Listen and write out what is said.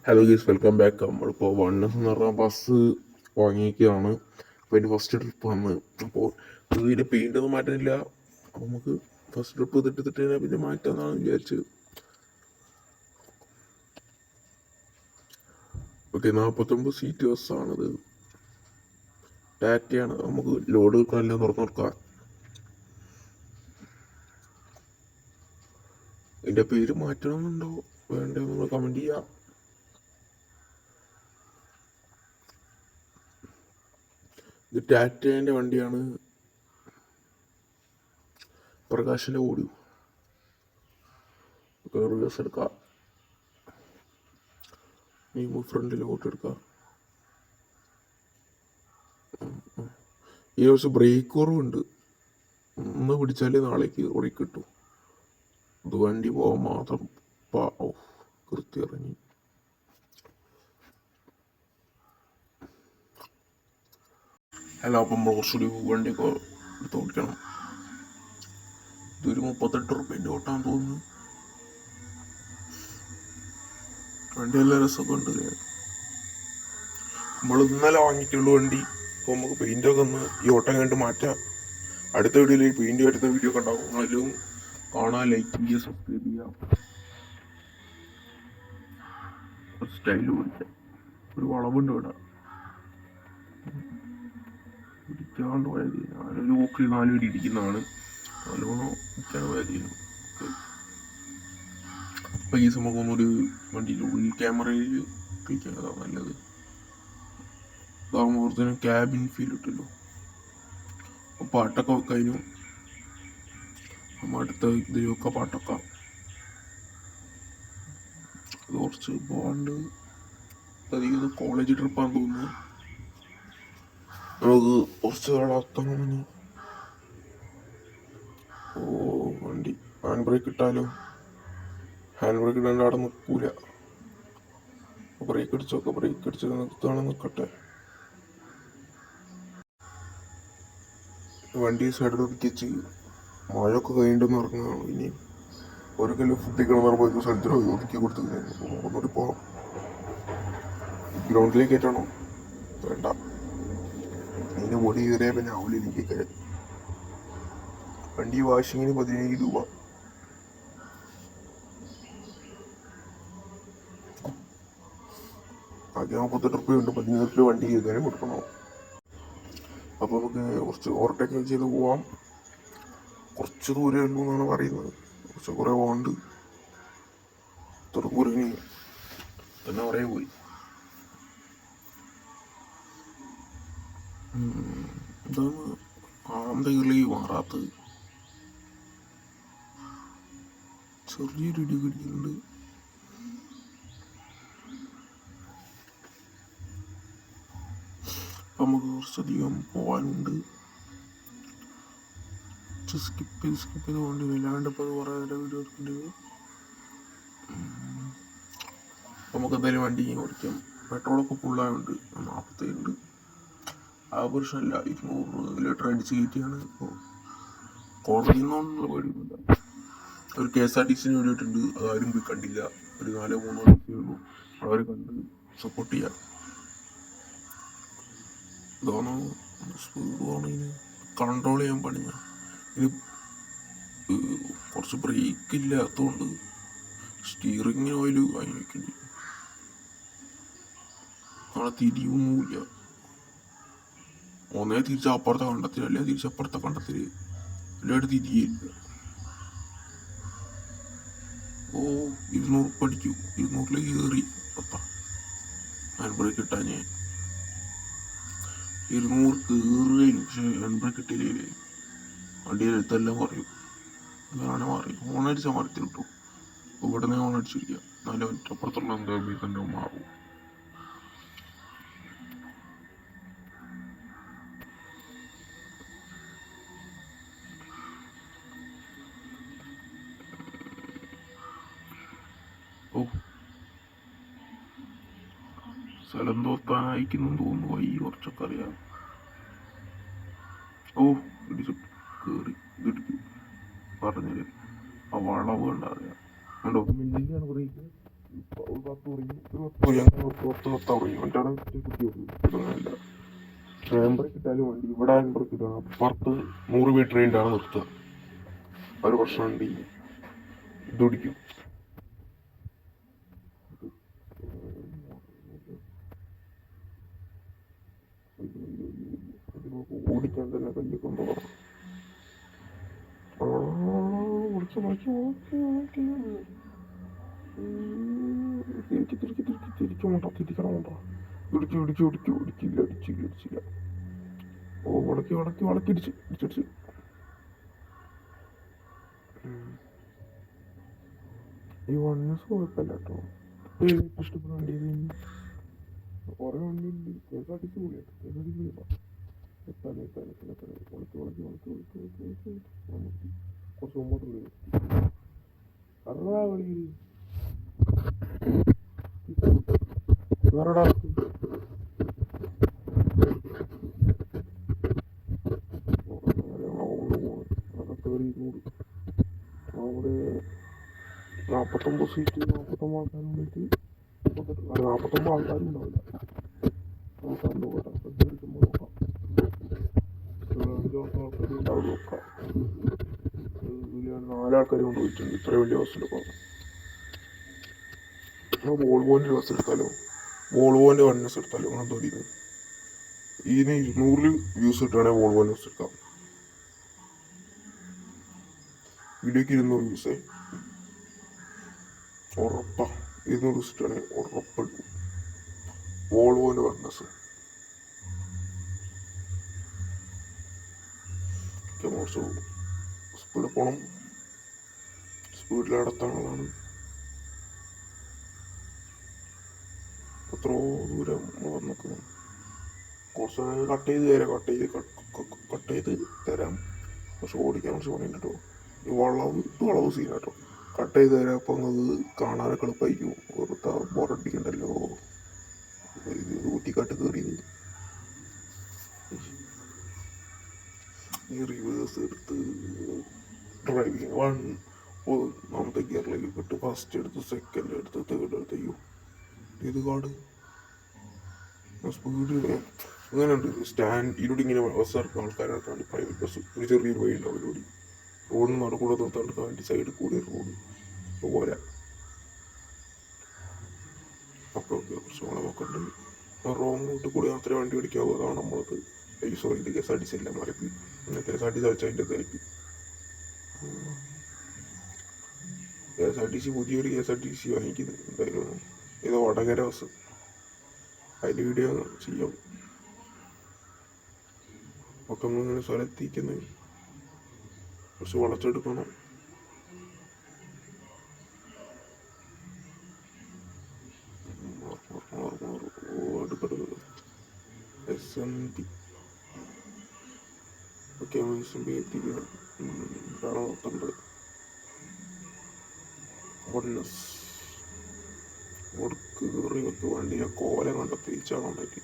Hello ഗീസ്, welcome back. നമ്മളിപ്പോൾ oneness എന്ന് പറഞ്ഞ ബസ് വാങ്ങിയിരിക്കുകയാണ്. അപ്പോൾ അതിൻ്റെ ഫസ്റ്റ് ട്രിപ്പ് വന്ന് അപ്പോൾ ഇതിൻ്റെ പെയിൻ്റ് ഒന്നും മാറ്റാനില്ല. അപ്പോൾ നമുക്ക് ഫസ്റ്റ് ട്രിപ്പ് ഇതിട്ടിട്ട് പിന്നെ മാറ്റാമെന്നാണ് വിചാരിച്ചത്. ഓക്കെ, 49 സീറ്റ് ബസ്സാണിത്. ടാറ്റയാണ്. നമുക്ക് ലോഡ് എല്ലാം തുറന്നു കൊടുക്കാം. ഇതിൻ്റെ പേര് മാറ്റണമെന്നുണ്ടോ വേണ്ടോ നമ്മൾ കമൻറ്റ് ചെയ്യാം. ഇത് ടാറ്റേൻ്റെ വണ്ടിയാണ്. പ്രകാശിൻ്റെ ഓടി റിവേഴ്സ് എടുക്കാം. ഈ ഫ്രണ്ടിൽ ഓട്ട് എടുക്കാം. ഈ കുറച്ച് ബ്രേക്ക് കുറവുണ്ട്. ഒന്ന് പിടിച്ചാലേ നാളേക്ക് ഓടി കിട്ടും. ഇത് വണ്ടി പോകാൻ മാത്രം കൃത്യം ഇറങ്ങി. അല്ല, അപ്പം കുറച്ചുകൂടി വണ്ടിയൊക്കെ എടുത്ത് ഓടിക്കണം. ഇതൊരു 38 റുപ്യേൻ്റെ ഓട്ടാന്ന് തോന്നുന്നു. വണ്ടി നല്ല രസമൊക്കെ ഉണ്ട്. നമ്മൾ ഇന്നലെ വാങ്ങിയിട്ടുള്ളൂ വണ്ടി. അപ്പോൾ നമുക്ക് പെയിൻ്റൊക്കെ ഒന്ന് ഈ ഓട്ടം കണ്ട് മാറ്റാം. അടുത്ത വീഡിയോയിൽ പെയിൻറ്റ് വരുന്ന വീഡിയോ ഒക്കെ ഉണ്ടാവും. നിങ്ങളെല്ലാം കാണാൻ ലൈക്ക് ചെയ്യുക, സബ്സ്ക്രൈബ് ചെയ്യുക. സ്റ്റൈല് പിടിക്കാം. ഒരു വളവുണ്ട് ഇവിടെ പിടിക്കാണ്ട് പോയത്. ഞാനൊരു ഓക്കിൽ 4 വീട് ഇരിക്കുന്നതാണ്. നല്ലോണം പിടിക്കാൻ പോയതിന്. അപ്പോൾ ഈ സംഭവം ഒന്നൊരു വണ്ടിയിൽ ഉള്ളിൽ ക്യാമറയിൽ പിടിക്കാതാണ് നല്ലത്. ഇതാകുമ്പോൾ കുറച്ച് ക്യാബിൻ ഫീൽ കിട്ടുമല്ലോ. അപ്പോൾ പാട്ടൊക്കെ കഴിഞ്ഞു. നമ്മൾ അടുത്ത ഇതിലൊക്കെ പാട്ടൊക്കെ അത് കുറച്ച് പോകാണ്ട്. അധികം കോളേജ് ട്രിപ്പാന്ന് തോന്നുന്നു. നമുക്ക് കുറച്ച് നടത്തണം. വണ്ടി ഹാൻഡ് ബ്രേക്ക് ഇട്ടാലോ? ഹാൻഡ് ബ്രേക്ക് ഇടാണ്ട് അവിടെ നിൽക്കൂല. ബ്രേക്ക് അടിച്ചൊക്കെ ബ്രേക്ക് അടിച്ച് നിർത്താണെങ്കിൽ നിൽക്കട്ടെ. വണ്ടി സൈഡിൽ ഒതുക്കിച്ച് മഴയൊക്കെ കഴിഞ്ഞിട്ടെന്ന് ഇറങ്ങുകയാണ്. ഇനി ഒരു കിലോ ഫുഡ് കിടന്നപ്പോൾ സ്ഥലത്തിൽ ഒതുക്കി കൊടുത്തു. ഒന്നുകൂടി പോകാം. ഗ്രൗണ്ടിലേക്ക് കയറ്റണോ? വേണ്ട, അതിൻ്റെ പൊടി കയറിയാൽ പിന്നെ അവലിലേക്ക് കയറി. വണ്ടി വാഷിങ്ങിന് 17 രൂപ. ആകെ 38 റുപ്യുണ്ട്. 17 റുപ്യ വണ്ടി കയറാനും കൊടുക്കണോ? അപ്പോൾ നമുക്ക് കുറച്ച് ഓവർടേക്ക് ചെയ്ത് പോവാം. കുറച്ച് ദൂരമേ ഉള്ളൂ എന്നാണ് പറയുന്നത്. കുറച്ച് കുറേ പോകണ്ട്. തുറക്കൂരങ്ങി തന്നെ കുറേ പോയി. എന്താണ് ആന്തകളി മാറാത്തത്? ചെറിയൊരു ഇടി കിടിക്കുന്നുണ്ട്. നമുക്ക് കുറച്ചധികം പോകാനുണ്ട്. സ്കിപ്പ് ചെയ്ത് പോകേണ്ടി വരും. അല്ലാണ്ട് ഇപ്പോൾ അത് കുറേ വീഡിയോ എടുക്കേണ്ടി വരും. നമുക്ക് എന്തായാലും വണ്ടി ഓടിക്കാം. പെട്രോളൊക്കെ ഫുള്ളായുണ്ട്. 47 ഉണ്ട്. ആ പ്രശ്നമല്ല. 200 ലിറ്റർ അടിച്ച് കയറ്റിയാണ്. ഇപ്പോൾ കോടതിയിൽ നിന്നുള്ള പേടിയൊന്നുമില്ല. ഒരു KSRTC വേണ്ടിയിട്ടുണ്ട്. അതാരും പോയി കണ്ടില്ല. ഒരു 4-3 വർഷമേ ഉള്ളൂ. അവർ കണ്ട് സപ്പോർട്ട് ചെയ്യാം. ഇതാണോ സ്പീഡ് പോകണതിന് കൺട്രോൾ ചെയ്യാൻ പണിഞ്ഞ. ഇത് കുറച്ച് ബ്രേക്ക് ഇല്ലാത്തതുകൊണ്ട് സ്റ്റിയറിങ്ങിന് ഓയിൽ വാങ്ങി വയ്ക്കേണ്ടി. നാളെ തിരിയൊന്നുമില്ല. ഒന്നേ തിരിച്ച് അപ്പുറത്തെ കണ്ടത്തിൽ, അല്ലെ തിരിച്ചപ്പുറത്തെ കണ്ടത്തിൽ, എല്ലാവരും തിരിയില്ല. 200 അടിക്കൂ. 200 കയറി. ഹാൻഡ് ബ്രേക്ക് കിട്ടാൻ 200 കയറുകയും. പക്ഷെ ഹാൻഡ് ബ്രേക്ക് കിട്ടിയില്ലേ വണ്ടിയുടെ അടുത്തെല്ലാം കുറയും. അങ്ങനെ മാറി ഹോണടിച്ചാൽ മരത്തിൽ കിട്ടും. ഇവിടെ നിന്ന് ഹോണടിച്ചിരിക്കുക. നല്ല അപ്പുറത്തുള്ള എന്താ തന്നെ മാറും. സ്ഥലം തോത്താനായിക്കുന്നു തോന്നുന്നു. വൈ കുറച്ചൊക്കെ അറിയാം. ഇടിച്ചു കയറി ഇടിച്ചു പറഞ്ഞത്. ആ വളവ് കണ്ടറിയാം. 10 ബ്രേക്ക് 10 കുറയും. ഇവൻ്റാണ് കുത്തിയല്ല ബ്രേക്ക് ഇട്ടാലും വണ്ടി ഇവിടെ ബ്രേക്ക് ഇട്ടാണ് അപ്പുറത്ത് 100 മീറ്റർ കഴിഞ്ഞിട്ടാണ് നിർത്തുക. ഒരു പ്രശ്നമുണ്ട്, ഇതൊടിക്കും. ഓടിക്കാൻ തന്നെ കയ്യെ കൊണ്ടുപോകണം. തിരിക്കണം. ഇടിച്ചില്ല. ഓ വളക്കി ഇടിച്ച്. ഈ വണ്ണസ് കുഴപ്പമില്ല കേട്ടോ. ഇഷ്ടപ്പെടുന്ന വണ്ടി കുറെ വണ്ടി ഉണ്ട്. KSRTC കൂടിയാട്ടോ. കുറച്ച് മുമ്പോട്ട് വേറെടാ അവിടെ 49 സീറ്റ് 49 ആൾക്കാരുണ്ടായിട്ട് 49 ആൾക്കാരും ഉണ്ടാവില്ല. നോക്കാം 4 ആൾക്കാർ കൊണ്ടുപോയിട്ടുണ്ട്. ഇത്ര വലിയ ബസ്സിലൊക്കെ വോൾവോൻ്റെ ബസ് എടുത്താലോ, വോൾവോൻ്റെ വണ്ണസ് എടുത്താലോ അങ്ങനെ തോന്നിയിരുന്നു. ഇതിന് 200 വ്യൂസ് കിട്ടുകയാണെങ്കിൽ വോൾവോൻ്റെ ബസ് എടുക്കാം. വീഡിയോക്ക് 200 വ്യൂസേ ഉറപ്പാ. 200 വ്യൂസ് കിട്ടുകയാണെങ്കിൽ ഉറപ്പെടും വോൾവോൻ്റെ വണ്ണസ്. കുറച്ച് സ്പീഡിൽ പോകണം. സ്പീഡിൽ അടുത്താളാണ്. എത്രയോ ദൂരം വന്നിക്കുന്നു. കുറച്ച് കട്ട് ചെയ്ത് തരാം. പക്ഷെ ഓടിക്കാൻ കുറച്ച് പണിയുണ്ട് കേട്ടോ. ഈ വളവ് സീനാട്ടോ. കട്ട് ചെയ്ത് തരാം. അപ്പം അത് കാണാനൊക്കെ എളുപ്പമായിരിക്കും. വെറുതെ ബോറടിക്കണ്ടല്ലോ. ഇത് ഊറ്റിക്കാട്ട് കയറിയത് ഈ റിവേഴ്സ് എടുത്ത് ഡ്രൈവിങ് ഒന്നാമത്തെ ഗിയറിലേക്ക് ഇട്ട് ഫസ്റ്റ് എടുത്ത് സെക്കൻഡ് എടുത്ത് തേർഡ് എടുത്ത്. അയ്യോ ഇത് കാട് സ്പീഡ് അങ്ങനെയുണ്ട്. ഇതിലൂടെ ഇങ്ങനെ ബസ് ഇറക്കുന്ന ആൾക്കാരാണ് പ്രൈവറ്റ് ബസ്. ഒരു ചെറിയൊരു വഴി ഉണ്ടാവും അതിലൂടെ. റോഡിന് നടക്കൂടെ നിർത്താണ്ട് വേണ്ടി സൈഡിൽ കൂടി റോഡ് പോരാ. ഓക്കെ കുറച്ച് വളമൊക്കെ ഉണ്ട്. റോങ് റൂട്ടിൽ കൂടി മാത്രമേ വണ്ടി പിടിക്കാവൂ. അതാണ് നമ്മളത്. സോറി ഇത് KSRTC എല്ലാം മരപ്പി. KSRTC വെച്ചാൽ അതിൻ്റെ തിരക്ക്. KSRTC പുതിയൊരു KSRTC വാങ്ങിക്കുന്നത് എന്തായാലും. ഇത് വടകര ബസ്. അതിൻ്റെ വീഡിയോ ചെയ്യാം. ഒക്കെ നമ്മളിങ്ങനെ സ്ഥലത്തിരിക്കുന്നത് കുറച്ച് വളച്ചെടുക്കണം. SMB ഓക്കെ SMB എത്തിക്കണം. നോക്കണ്ട് വണ്ടിയെ കോലം കണ്ടെത്തി തിരിച്ചാണ് ഉണ്ടാക്കി.